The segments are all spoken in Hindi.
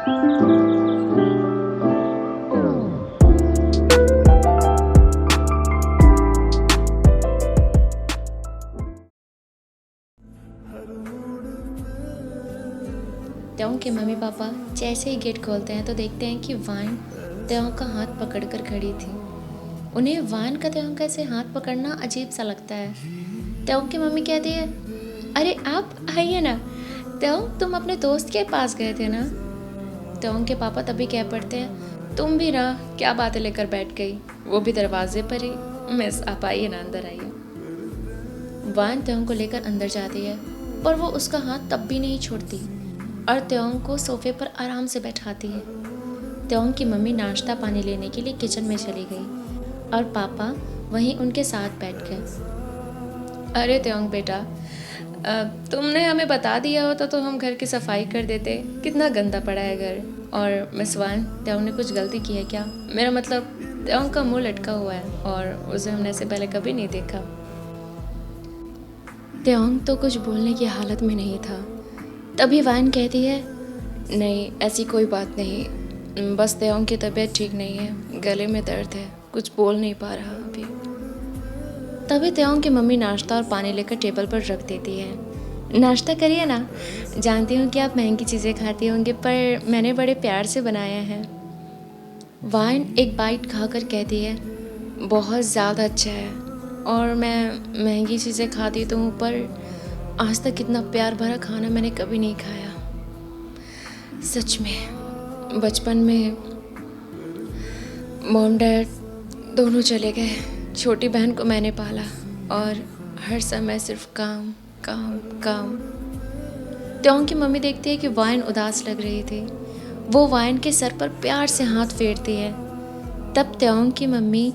त्योंग के मम्मी पापा जैसे ही गेट खोलते हैं तो देखते हैं कि वान त्योंग का हाथ पकड़कर खड़ी थी। उन्हें वान का त्योंग का ऐसे हाथ पकड़ना अजीब सा लगता है। त्योंग की मम्मी कहती है, अरे आप आइए ना, त्योंग तुम अपने दोस्त के पास गए थे ना। त्योंग के पापा तभी कह पड़ते हैं, तुम भी ना क्या बातें लेकर बैठ गई, वो भी दरवाजे पर ही। मिस आप आइए ना, अंदर आइए। वान त्योंग को लेकर अंदर जाती है पर वो उसका हाथ तब भी नहीं छोड़ती और त्योंग को सोफे पर आराम से बैठाती है। त्योंग की मम्मी नाश्ता पानी लेने के लिए किचन में चली गई और पापा वहीं उनके साथ बैठ गए। अरे त्योंग बेटा, तुमने हमें बता दिया होता तो हम घर की सफाई कर देते। कितना गंदा पड़ा है घर। और मिस वान, त्योंग ने कुछ गलती की है क्या? मेरा मतलब त्योंग का मुंह लटका हुआ है और उसे हमने ऐसे पहले कभी नहीं देखा। त्योंग तो कुछ बोलने की हालत में नहीं था। तभी वान कहती है, नहीं ऐसी कोई बात नहीं, बस त्योंग की तबीयत ठीक नहीं है, गले में दर्द है, कुछ बोल नहीं पा रहा अभी। तभी त्योंग की मम्मी नाश्ता और पानी लेकर टेबल पर रख देती है। नाश्ता करिए ना, जानती हूँ कि आप महंगी चीज़ें खाती होंगे पर मैंने बड़े प्यार से बनाया है। वान एक बाइट खाकर कहती है, बहुत ज़्यादा अच्छा है और मैं महंगी चीज़ें खाती तो हूँ पर आज तक इतना प्यार भरा खाना मैंने कभी नहीं खाया। सच में बचपन में मॉम डैड दोनों चले गए, छोटी बहन को मैंने पाला और हर समय सिर्फ काम काम काम। त्योंग की मम्मी देखती है कि वाइन उदास लग रही थी। वो वाइन के सर पर प्यार से हाथ फेरती है। तब त्योंग की मम्मी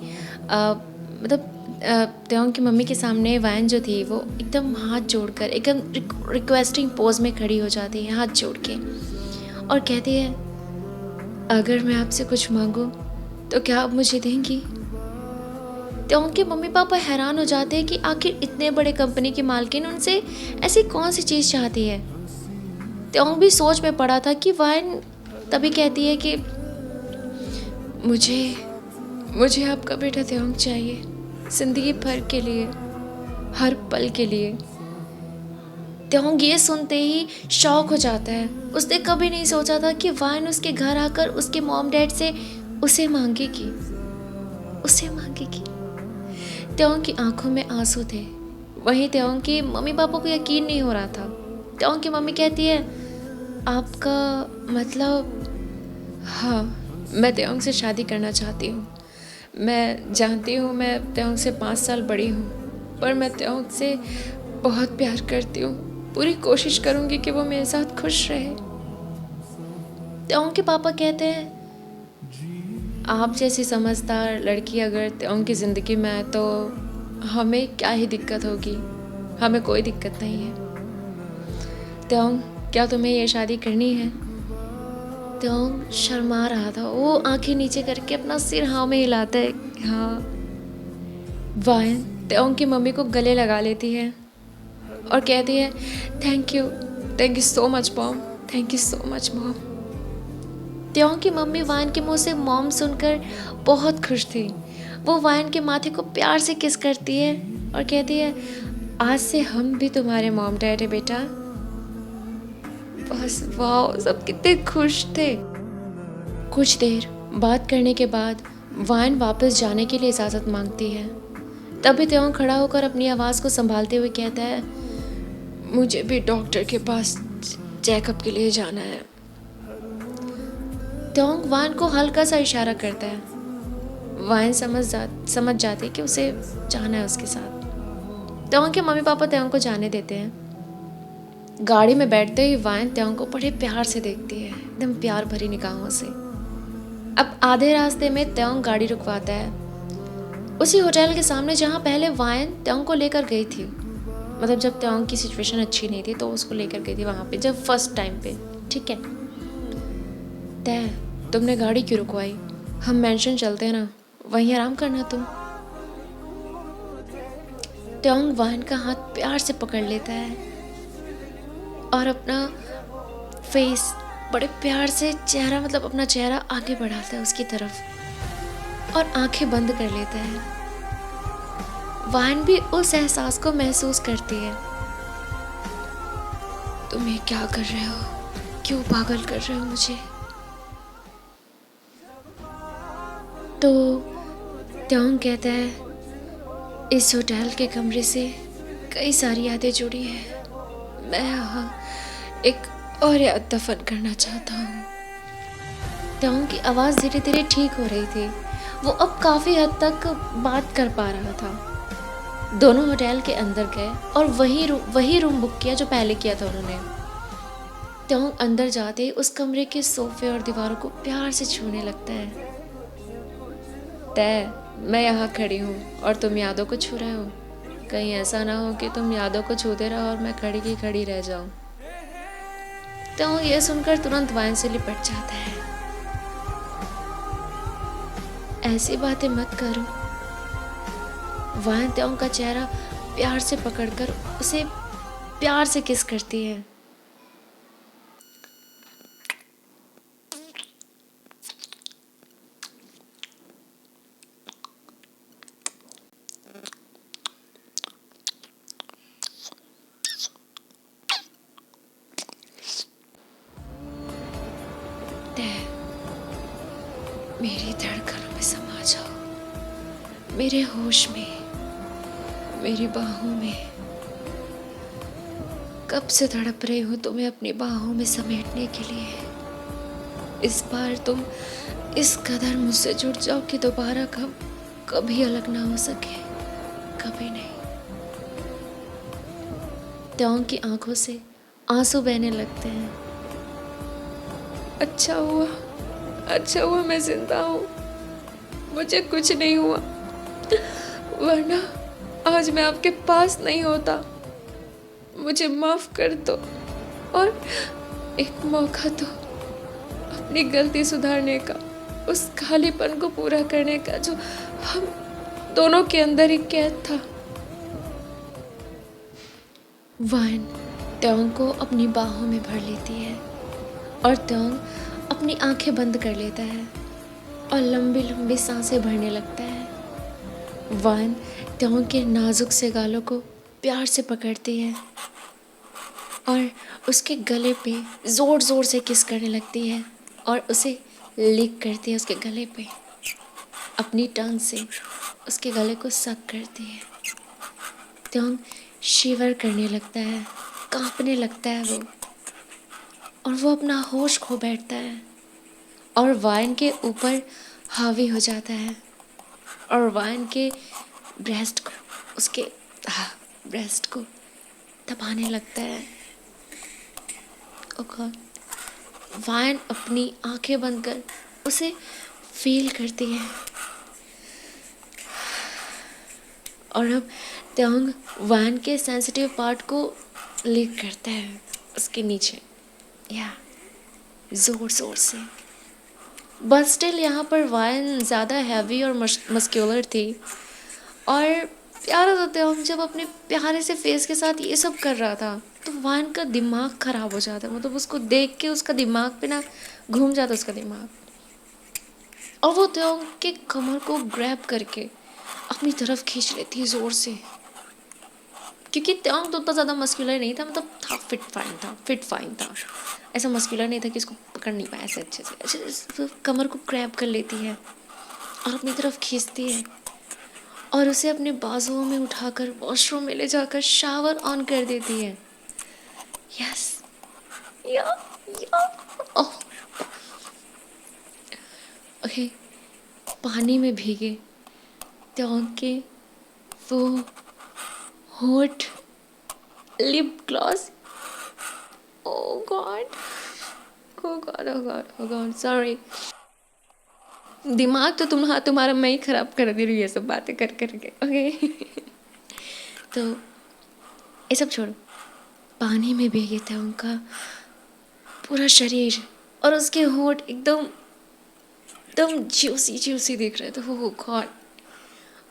त्योंग की मम्मी के सामने वाइन जो थी वो एकदम हाथ जोड़कर एकदम रिक्वेस्टिंग पोज में खड़ी हो जाती है, हाथ जोड़ के, और कहती है, अगर मैं आपसे कुछ मांगूं तो क्या आप मुझे देंगी? त्योंग के मम्मी पापा हैरान हो जाते हैं कि आखिर इतने बड़े कंपनी की मालकिन उनसे ऐसी कौन सी चीज़ चाहती है। त्योंग भी सोच में पड़ा था कि वाइन तभी कहती है कि मुझे आपका बेटा त्योंग चाहिए, जिंदगी भर के लिए, हर पल के लिए। त्योंग ये सुनते ही शॉक हो जाता है। उसने कभी नहीं सोचा था कि वाइन उसके घर आकर उसके मॉम डैड से उसे मांगेगी। त्योंग की आंखों में आंसू थे। वहीं त्योंग की मम्मी पापा को यकीन नहीं हो रहा था। त्योंग की मम्मी कहती है, आपका मतलब? हाँ, मैं त्योंग से शादी करना चाहती हूँ। मैं जानती हूँ मैं त्योंग से 5 साल बड़ी हूँ पर मैं त्योंग से बहुत प्यार करती हूँ। पूरी कोशिश करूँगी कि वो मेरे साथ खुश रहे। त्योंग के पापा कहते हैं, आप जैसी समझदार लड़की अगर त्योंग की ज़िंदगी में आए तो हमें क्या ही दिक्कत होगी, हमें कोई दिक्कत नहीं है। त्योंग, क्या तुम्हें ये शादी करनी है? त्योंग शर्मा रहा था। वो आंखें नीचे करके अपना सिर हाँ में हिलाता है, हाँ। वाइन त्योंग की मम्मी को गले लगा लेती है और कहती है, thank you so much mom, thank you so much mom. त्योंग की मम्मी वाइन के मुंह से मॉम सुनकर बहुत खुश थी। वो वाइन के माथे को प्यार से किस करती है और कहती है, आज से हम भी तुम्हारे मॉम डैड है बेटा। बस वाह, सब कितने खुश थे। कुछ देर बात करने के बाद वाइन वापस जाने के लिए इजाज़त मांगती है। तभी त्योंग खड़ा होकर अपनी आवाज़ को संभालते हुए कहता है, मुझे भी डॉक्टर के पास चेकअप के लिए जाना है। त्योंग वाइन को हल्का सा इशारा करता है। वाइन समझ जाती है कि उसे जाना है उसके साथ। त्योंग के मम्मी पापा त्योंग को जाने देते हैं। गाड़ी में बैठते ही वाइन त्योंग को बड़े प्यार से देखती है, एकदम प्यार भरी निगाहों से। अब आधे रास्ते में त्योंग गाड़ी रुकवाता है उसी होटल के सामने जहाँ पहले वाइन त्योंग को लेकर गई थी। मतलब जब त्योंग की सिचुएशन अच्छी नहीं थी तो उसको लेकर गई थी वहाँ पे, जब फर्स्ट टाइम पे। ठीक है, तय तुमने गाड़ी क्यों रुकवाई? हम मेंशन चलते हैं ना, वहीं आराम करना तुम। त्योंग वाइन का हाथ प्यार से पकड़ लेता है और अपना फेस बड़े प्यार से चेहरा मतलब अपना चेहरा आगे बढ़ाता है उसकी तरफ और आंखें बंद कर लेता है। वायन भी उस एहसास को महसूस करती है। तुम ये क्या कर रहे हो? क्यों पागल कर रहे हो मुझे? तो त्योंग कहता है, इस होटल के कमरे से कई सारी यादें जुड़ी हैं। मैं यहाँ एक और याद दफन करना चाहता हूँ। त्योंग की आवाज़ धीरे धीरे ठीक हो रही थी। वो अब काफ़ी हद तक बात कर पा रहा था। दोनों होटल के अंदर गए और वही रूम बुक किया जो पहले किया था उन्होंने। त्योंग अंदर जाते ही उस कमरे के सोफे और दीवारों को प्यार से छूने लगता है। तय, मैं यहाँ खड़ी हूँ और तुम यादों को छू रहे हो। कहीं ऐसा ना हो कि तुम यादों को छूते रहो और मैं खड़ी की खड़ी रह जाऊं। तो ये सुनकर तुरंत वाइन से लिपट जाता है। ऐसी बातें मत करो। वाइन त्योंग का चेहरा प्यार से पकड़कर उसे प्यार से किस करती है। मेरी धड़कनों में समा जाओ, मेरे होश में, मेरी बाहों में। कब से तड़प रही हूँ तुम्हें अपनी बाहों में समेटने के लिए। इस बार तुम इस कदर मुझसे जुड़ जाओ कि दोबारा कभी अलग ना हो सके, कभी नहीं। त्योंग की आंखों से आंसू बहने लगते हैं। अच्छा हुआ मैं जिंदा हूँ, मुझे कुछ नहीं हुआ, वरना आज मैं आपके पास नहीं होता। मुझे माफ कर दो और एक मौका दो अपनी गलती सुधारने का, उस खालीपन को पूरा करने का जो हम दोनों के अंदर ही कैद था। वाइन त्योंग को अपनी बाहों में भर लेती है और त्योंग अपनी आंखें बंद कर लेता है और लंबी लंबी सांसें भरने लगता है। वाइन त्योंग के नाजुक से गालों को प्यार से पकड़ती है और उसके गले पे जोर जोर से किस करने लगती है और उसे लिक करती है उसके गले पे। अपनी टंग से उसके गले को सक करती है। त्योंग शिवर करने लगता है, कांपने लगता है वो, और वो अपना होश खो बैठता है और वाइन के ऊपर हावी हो जाता है और वाइन के ब्रेस्ट को उसके ब्रेस्ट को दबाने लगता है। और वाइन अपनी आंखें बंद कर उसे फील करती है और अब त्योंग वाइन के सेंसिटिव पार्ट को लिक करता है उसके नीचे, या जोर जोर से। बट स्टिल यहाँ पर वाइन ज़्यादा हैवी और मस्क्यूलर थी और प्यारा था त्योंग जब अपने प्यारे से फेस के साथ ये सब कर रहा था तो वाइन का दिमाग ख़राब हो जाता, मतलब उसको देख के उसका दिमाग पे ना घूम जाता उसका दिमाग, और वो त्योंग के कमर को ग्रैब करके अपनी तरफ खींच लेती है ज़ोर से, क्योंकि त्योंग तो उतना ज़्यादा मस्कुलर नहीं था, मतलब था फिट फाइन था, ऐसा मस्कुलर नहीं था कि इसको पकड़ नहीं पाया ऐसे अच्छे से। कमर को ग्रैब कर लेती है और अपनी तरफ खींचती है और उसे अपने बाजुओं में उठाकर वॉशरूम में ले जाकर शावर ऑन कर देती है। यस, या ओह, ओके। पानी में भीगे त्योंग के वो होठ, lip gloss, oh god, sorry. दिमाग तो तुम्हारा मैं ही खराब कर दे रही हूँ ये सब बातें कर करके, ओके। तो ये सब छोड़ो, पानी में भीगे था उनका पूरा शरीर और उसके होठ एकदम एकदम ज्यूसी दिख रहे थे। वो गॉड,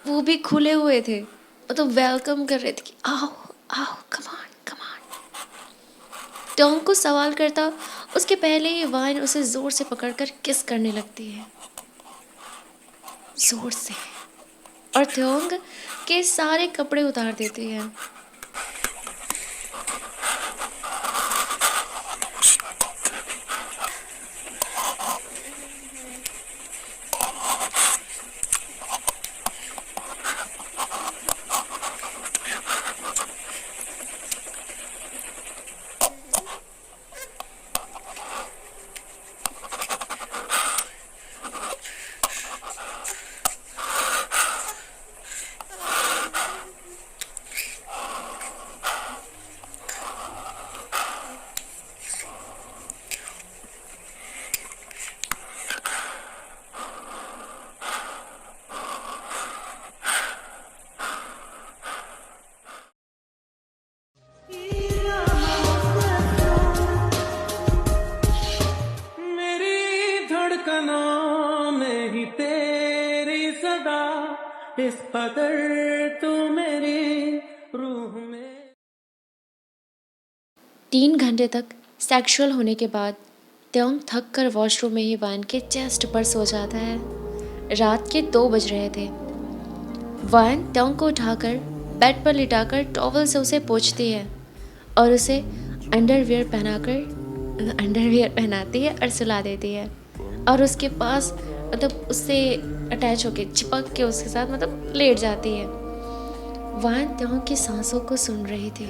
वो भी खुले हुए थे, तो वेलकम कर रहे थे कि आओ आओ, कम ऑन। त्योंग को सवाल करता उसके पहले ही वाइन उसे जोर से पकड़कर किस करने लगती है, जोर से, और त्योंग के सारे कपड़े उतार देती है। 3 घंटे तक सेक्सुअल होने के बाद त्योंग थक कर वॉशरूम में ही वान के चेस्ट पर सो जाता है। रात के 2 बज रहे थे। वान त्योंग को उठाकर बेड पर लिटाकर टॉवल से उसे पोंछती है और उसे अंडरवियर पहनाती है और सुला देती है और उसके पास मतलब उससे अटैच होके चिपक के उसके साथ मतलब लेट जाती है। वान त्योंग की सांसों को सुन रही थी।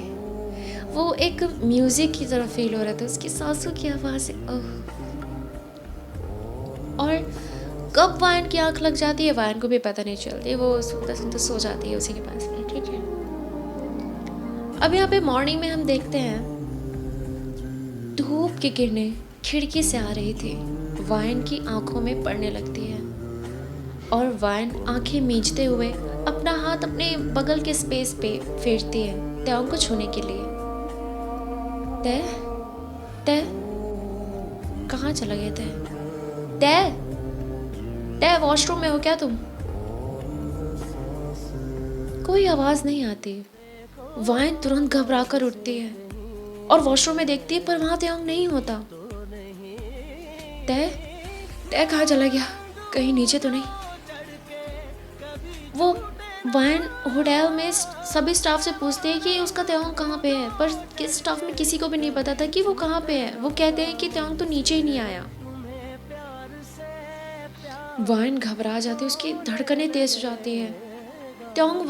वो एक म्यूजिक की तरह फील हो रहा था, उसकी सांसों की आवाज़। और कब वाइन की आंख लग जाती है वाइन को भी पता नहीं चलती, वो सुनते सुनते सो जाती है उसी के पास में। ठीक है, अब यहाँ पे मॉर्निंग में हम देखते हैं धूप की किरणें खिड़की से आ रही थी, वाइन की आंखों में पड़ने लगती है और वाइन आंखें मींचते हुए अपना हाथ अपने बगल के स्पेस पे फेरती है त्योंग को छूने के लिए। तय तय कहाँ चला गया? तय तय वॉशरूम में हो क्या तुम? कोई आवाज नहीं आती। वाइन तुरंत घबरा कर उठती है और वॉशरूम में देखती है पर वहां त्योंग नहीं होता। तय तय कहाँ चला गया? कहीं नीचे तो नहीं? वो वाइन होटल में सभी स्टाफ से पूछते हैं कि उसका त्योंग कहाँ पे है, पर किस स्टाफ में किसी को भी नहीं पता था कि वो कहाँ पे है। वो कहते हैं कि त्योंग तो नीचे ही नहीं आया। वाइन घबरा जाती है, उसकी धड़कनें तेज हो जाती है। त्योंग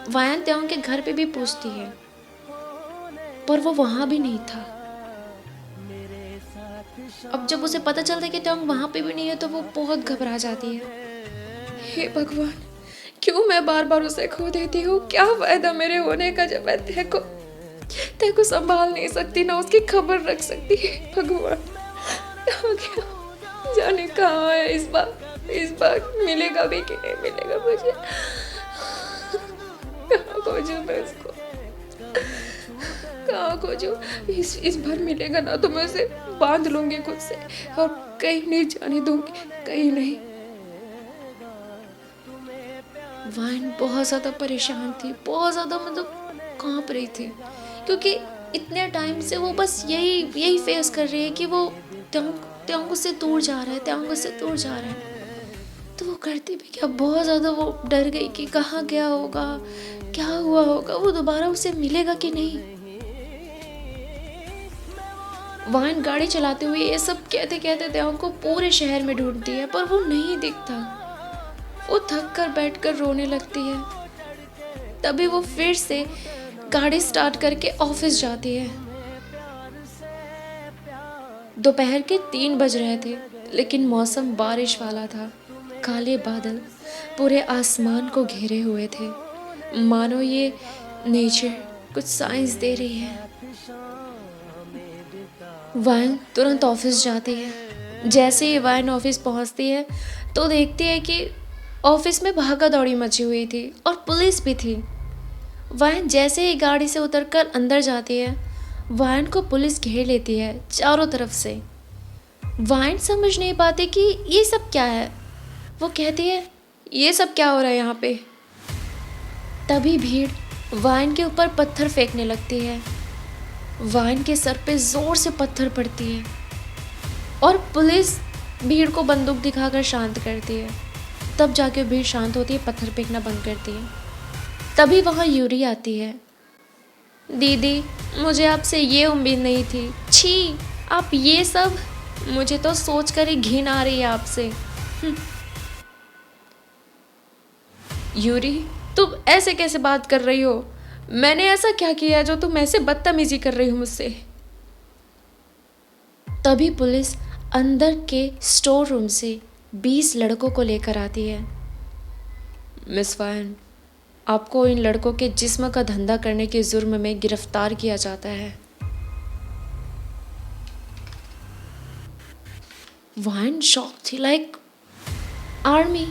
वाइन त्योंग के घर पे भी पूछती है पर वो वहां भी नहीं था। अब जब उसे पता चलता है कि त्योंग वहां पे भी नहीं है तो वो बहुत घबरा जाती है। हे भगवान, क्यों मैं बार बार उसे खो देती हूँ? क्या फायदा मेरे होने का जब मैं तय को संभाल नहीं सकती, ना उसकी खबर रख सकती है। भगवान, जाने कहाँ है इस बार मिलेगा भी कि नहीं मिलेगा मुझे? कहाँ खोजूं मैं उसको? कहाँ खोजूं? इस बार मिलेगा ना तो मैं उसे बांध लूंगी खुद से और कहीं नहीं जाने दूंगी, कहीं नहीं। वाइन बहुत ज़्यादा परेशान थी, बहुत ज़्यादा कांप रही थी, क्योंकि इतने टाइम से वो बस यही फेस कर रही है कि वो त्योंग उससे दूर जा रहा है, त्योंग उससे दूर जा रहा है। तो वो करती भी क्या, बहुत ज़्यादा वो डर गई कि कहाँ गया होगा, क्या हुआ होगा, वो दोबारा उसे मिलेगा कि नहीं। वाइन गाड़ी चलाते हुए ये सब कहते कहते त्योंग को पूरे शहर में ढूंढती है पर वो नहीं दिखता। वो थक कर बैठ कर रोने लगती है। तभी वो फिर से गाड़ी स्टार्ट करके ऑफिस जाती है। दोपहर के 3 बज रहे थे लेकिन मौसम बारिश वाला था। काले बादल पूरे आसमान को घेरे हुए थे, मानो ये नेचर कुछ साइंस दे रही है। वाइन तुरंत ऑफिस जाती है। जैसे ही वाइन ऑफिस पहुंचती है तो देखती है कि ऑफिस में भागा दौड़ी मची हुई थी और पुलिस भी थी। वाइन जैसे ही गाड़ी से उतरकर अंदर जाती है, वाइन को पुलिस घेर लेती है चारों तरफ से। वाइन समझ नहीं पाती कि ये सब क्या है। वो कहती है, ये सब क्या हो रहा है यहाँ पे? तभी भीड़ वाइन के ऊपर पत्थर फेंकने लगती है। वान के सर पे जोर से पत्थर पड़ती है और पुलिस भीड़ को बंदूक दिखाकर शांत करती है। तब जाके भीड़ शांत होती है, पत्थर फेंकना बंद करती है। तभी वहाँ यूरी आती है। दीदी, मुझे आपसे ये उम्मीद नहीं थी। छी, आप ये सब, मुझे तो सोचकर ही घिन आ रही है आपसे। यूरी, तुम ऐसे कैसे बात कर रही हो? मैंने ऐसा क्या किया जो तुम ऐसे बदतमीजी कर रही हो मुझसे? तभी पुलिस अंदर के स्टोर रूम से 20 लड़कों को लेकर आती है। मिस वायन, आपको इन लड़कों के जिस्म का धंधा करने के जुर्म में गिरफ्तार किया जाता है। वायन शॉक थी, लाइक आर्मी।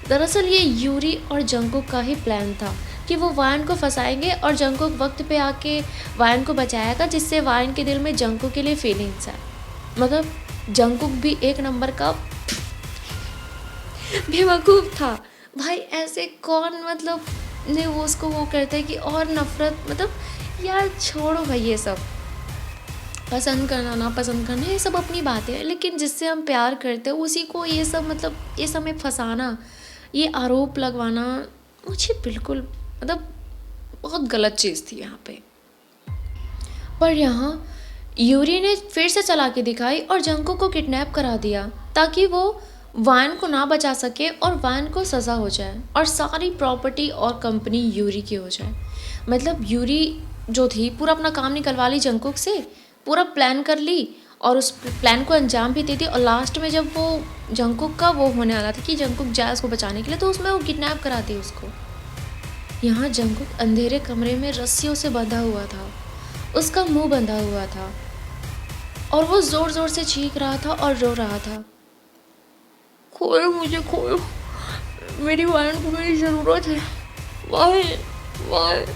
दरअसल ये यूरी और जंकुक का ही प्लान था कि वो वायन को फंसाएंगे और जंकुक वक्त पे आके वायन को बचाएगा, जिससे वायन के दिल में जंकुक के लिए फीलिंग्स आए। मतलब जंकुक भी एक नंबर का बेवकूफ़ था भाई। ऐसे कौन मतलब ने वो उसको वो करते हैं कि और नफरत, मतलब यार छोड़ो भाई ये सब। पसंद करना ना पसंद करना ये सब अपनी बात है, लेकिन जिससे हम प्यार करते हैं उसी को ये सब, मतलब ये सब में फंसाना, ये आरोप लगवाना मुझे बिल्कुल, मतलब बहुत गलत चीज़ थी यहाँ पे। पर यहाँ यूरी ने फिर से चला के दिखाई और जंकुक को किडनैप करा दिया ताकि वो वायन को ना बचा सके और वायन को सज़ा हो जाए और सारी प्रॉपर्टी और कंपनी यूरी की हो जाए। मतलब यूरी जो थी पूरा अपना काम निकलवा ली जंकुक से, पूरा प्लान कर ली और उस प्लान को अंजाम भी दे दी। और लास्ट में जब वो जंकुक का वो होने वाला था कि जंकुक जाए उसको बचाने के लिए, तो उसमें वो किडनैप करा दी उसको। यहाँ जंकुक अंधेरे कमरे में रस्सियों से बंधा हुआ था, उसका मुंह बंधा हुआ था और वो ज़ोर ज़ोर से चीख रहा था और रो रहा था, खोलो मुझे, खोलो, मेरी वायन को मेरी ज़रूरत है, वायन, वायन,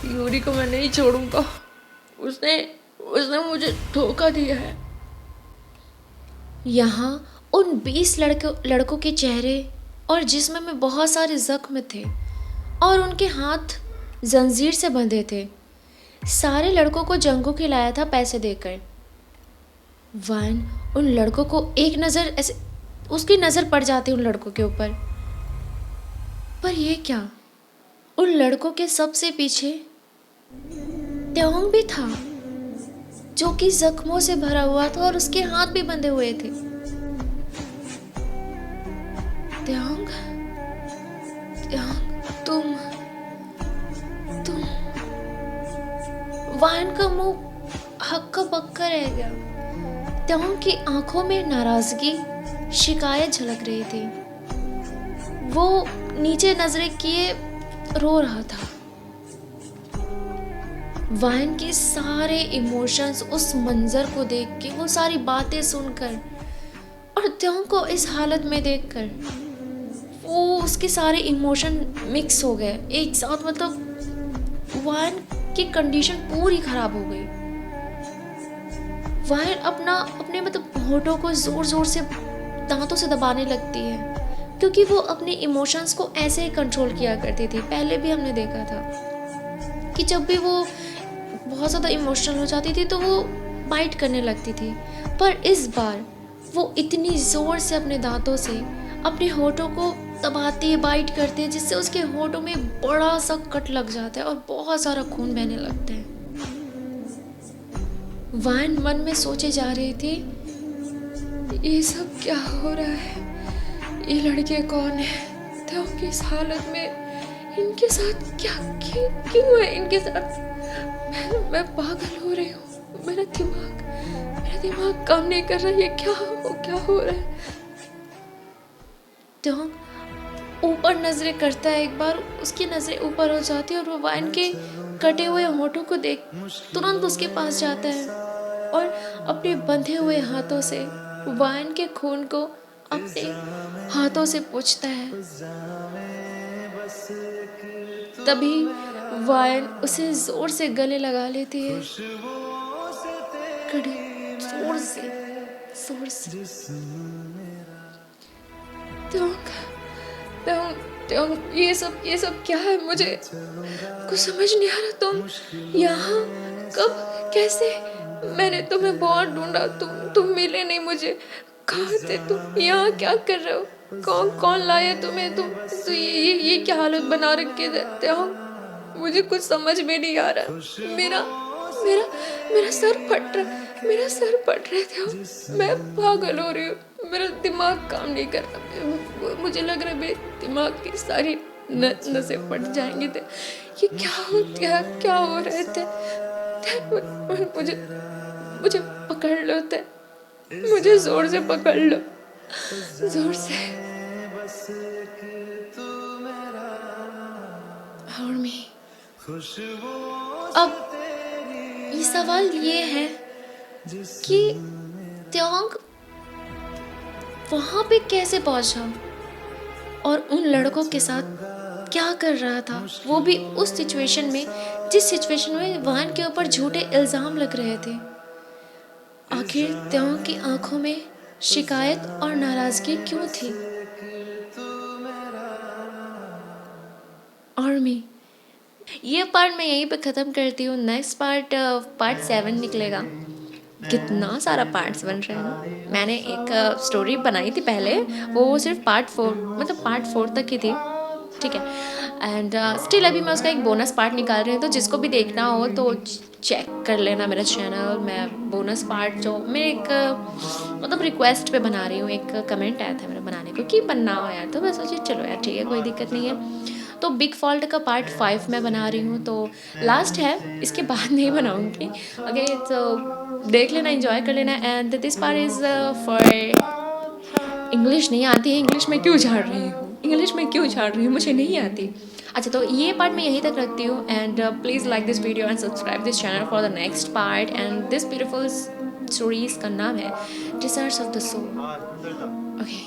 यूरी को मैं नहीं छोड़ूंगा, उसने उसने मुझे धोखा दिया है। यहाँ उन 20 लड़कों के चेहरे और जिस्म में बहुत सारे जख्म थे और उनके हाथ जंजीर से बंधे थे। सारे लड़कों को जंकुक खिलाया था पैसे देकर। वायन उन लड़कों को एक नज़र, ऐसे उसकी नज़र पड़ जाती उन लड़कों के ऊपर। पर ये क्या, उन लड़कों के सबसे पीछे त्योंग भी था जो कि जख्मों से भरा हुआ था और उसके हाथ भी बंधे हुए थे। त्योंग, त्योंग, तुम वायन का मुंह हक्का बक्का रह गया। त्योंग की आंखों में नाराजगी, शिकायत झलक रही थी। वो नीचे नजरें किए रो रहा था। वायन के सारे इमोशंस उस मंजर को देख के, वो सारी बातें सुनकर और त्योंग को इस हालत में देखकर, वो उसके सारे इमोशन मिक्स हो गए एक साथ। मतलब वायन की कंडीशन पूरी खराब हो गई। वायन अपने मतलब होठों को जोर जोर से दांतों से दबाने लगती है, क्योंकि वो अपने इमोशंस को ऐसे ही कंट्रोल किया करती थी। पहले भी हमने देखा था कि जब भी वो बहुत ज़्यादा इमोशनल हो जाती थी तो वो बाइट करने लगती थी, पर इस बार वो इतनी ज़ोर से अपने दांतों से अपने होठों को दबाती है, बाइट करती है, जिससे उसके होठों में बड़ा सा कट लग जाता है और बहुत सारा खून बहने लगता है। वायन मन में सोचे जा रही थी, ये सब क्या हो रहा है, ये लड़के कौन है, तो किस हालत में, इनके साथ क्या क्यों है इनके साथ, मैं पागल हो रही हूँ, मेरा दिमाग काम नहीं कर रहा, ये क्या हो रहा है। तो ऊपर नजरें करता है, एक बार उसकी नजरें ऊपर हो जाती है और वो वाइन के कटे हुए होठों को देख तुरंत उसके पास जाता है और अपने बंधे हुए हाथों से वाइन के खून को अपने हाथों से पोंछता है। तभी वाइन उसे जोर से गले लगा लेती है, कड़ी जोर से। त्योंग, ये सब क्या है, मुझे कुछ समझ नहीं आ रहा। तुम यहाँ कब, कैसे? मैंने तुम्हें बहुत ढूँढा, तुम मिले नहीं मुझे। कहाँ थे तुम? यहाँ क्या कर रहे हो? कौन कौन लाया तुम्हें? तो ये क्या हालत बना रखी है त्याग? मुझे कुछ समझ में नहीं आ रहा। मेरा मेरा मेरा सर फट रहा है, मेरा सर फट रहे थे। मैं पागल हो रही हूँ, मेरा दिमाग काम नहीं कर रहा। मुझे लग रहा है मेरे दिमाग की सारी नसें फट जाएंगी थे। ये क्या हो रहे थे? मुझे मुझे पकड़ लो थे, मुझे जोर से पकड़ लो, जोर से। और मैं अब ये सवाल ये है कि त्योंग वहां पे कैसे पहुंचा और उन लड़कों के साथ क्या कर रहा था, वो भी उस सिचुएशन में जिस सिचुएशन में वान के ऊपर झूठे इल्जाम लग रहे थे। आखिर त्योंग की आंखों में शिकायत और नाराजगी क्यों थी? और मैं ये पार्ट मैं यहीं पे ख़त्म करती हूँ। नेक्स्ट पार्ट पार्ट 7 निकलेगा। कितना सारा पार्ट्स बन रहे हैं ना। मैंने एक स्टोरी बनाई थी पहले, वो सिर्फ पार्ट 4 मतलब पार्ट 4 तक की थी, ठीक है। एंड स्टिल अभी मैं उसका एक बोनस पार्ट निकाल रही हूँ, तो जिसको भी देखना हो तो चेक कर लेना मेरा चैनल। मैं बोनस पार्ट जो मैं एक मतलब रिक्वेस्ट पे बना रही हूँ, एक कमेंट आया था मेरा बनाने को कि बनना हो यार, तो मैं सोची चलो यार ठीक है, कोई दिक्कत नहीं है। तो बिग फॉल्ट का पार्ट 5 मैं बना रही हूँ, तो लास्ट है, इसके बाद नहीं बनाऊँगी। ओके, तो देख लेना, एंजॉय कर लेना। And this part is for English नहीं आती है, इंग्लिश में क्यों झाड़ रही हूँ, इंग्लिश में क्यों झाड़ रही हूँ, मुझे नहीं आती। अच्छा, तो ये पार्ट मैं यहीं तक रखती हूँ। And please like this video and subscribe this channel for the next part. And this beautiful stories का नाम है deserts of the soul. Okay,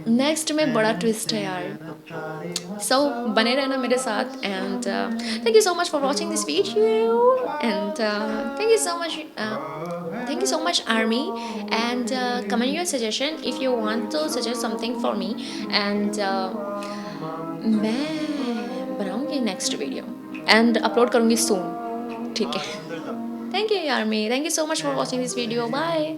next में बड़ा ट्विस्ट है यार। सो बने रहना मेरे साथ। And thank you so much for watching this video. And thank you so much army. And comment your suggestion if you want to suggest something for me. And मैं बनाऊंगी नेक्स्ट वीडियो एंड अपलोड करूंगी सून, ठीक है। Thank you army, thank you so much for watching this video, bye.